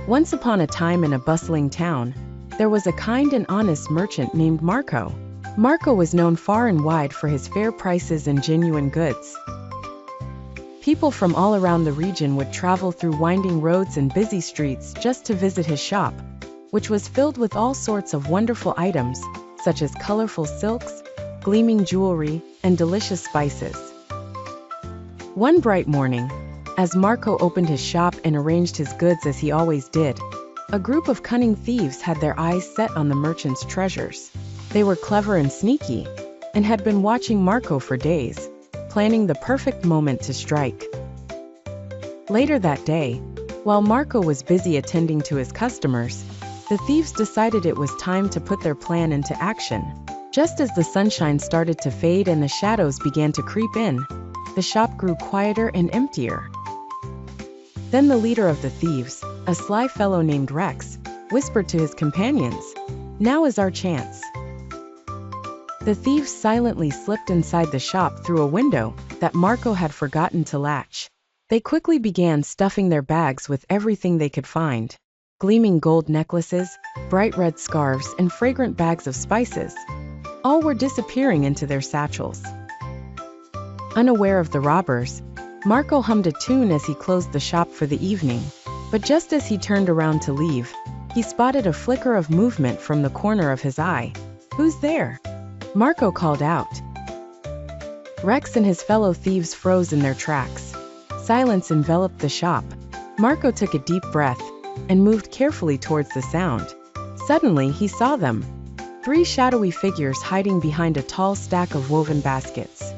Once upon a time in a bustling town, there was a kind and honest merchant named Marco. Marco was known far and wide for his fair prices and genuine goods. People from all around the region would travel through winding roads and busy streets just to visit his shop, which was filled with all sorts of wonderful items, such as colorful silks, gleaming jewelry, and delicious spices. One bright morning, as Marco opened his shop and arranged his goods as he always did, a group of cunning thieves had their eyes set on the merchant's treasures. They were clever and sneaky, and had been watching Marco for days, planning the perfect moment to strike. Later that day, while Marco was busy attending to his customers, the thieves decided it was time to put their plan into action. Just as the sunshine started to fade and the shadows began to creep in, the shop grew quieter and emptier. Then the leader of the thieves, a sly fellow named Rex, whispered to his companions, "Now is our chance." The thieves silently slipped inside the shop through a window that Marco had forgotten to latch. They quickly began stuffing their bags with everything they could find: gleaming gold necklaces, bright red scarves, and fragrant bags of spices. All were disappearing into their satchels. Unaware of the robbers, Marco hummed a tune as he closed the shop for the evening, but just as he turned around to leave, he spotted a flicker of movement from the corner of his eye. "Who's there?" Marco called out. Rex and his fellow thieves froze in their tracks. Silence enveloped the shop. Marco took a deep breath and moved carefully towards the sound. Suddenly, he saw them. 3 shadowy figures hiding behind a tall stack of woven baskets.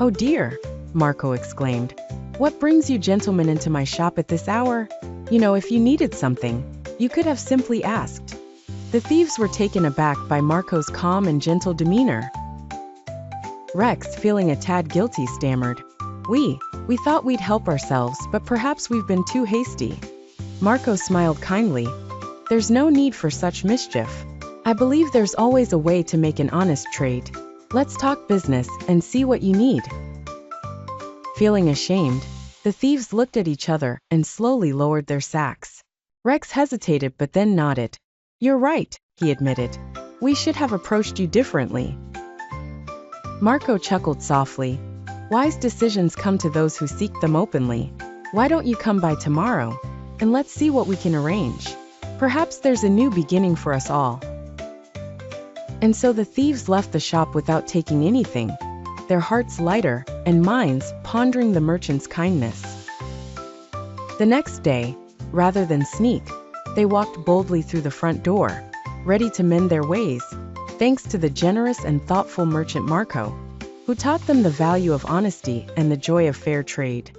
"Oh dear," Marco exclaimed. "What brings you gentlemen into my shop at this hour? You know, if you needed something, you could have simply asked." The thieves were taken aback by Marco's calm and gentle demeanor. Rex, feeling a tad guilty, stammered, We thought we'd help ourselves, but perhaps we've been too hasty." Marco smiled kindly. "There's no need for such mischief. I believe there's always a way to make an honest trade. Let's talk business and see what you need." Feeling ashamed, the thieves looked at each other and slowly lowered their sacks. Rex hesitated but then nodded. "You're right," he admitted. "We should have approached you differently." Marco chuckled softly. "Wise decisions come to those who seek them openly. Why don't you come by tomorrow, and let's see what we can arrange? Perhaps there's a new beginning for us all." And so the thieves left the shop without taking anything, their hearts lighter and minds pondering the merchant's kindness. The next day, rather than sneak, they walked boldly through the front door, ready to mend their ways, thanks to the generous and thoughtful merchant Marco, who taught them the value of honesty and the joy of fair trade.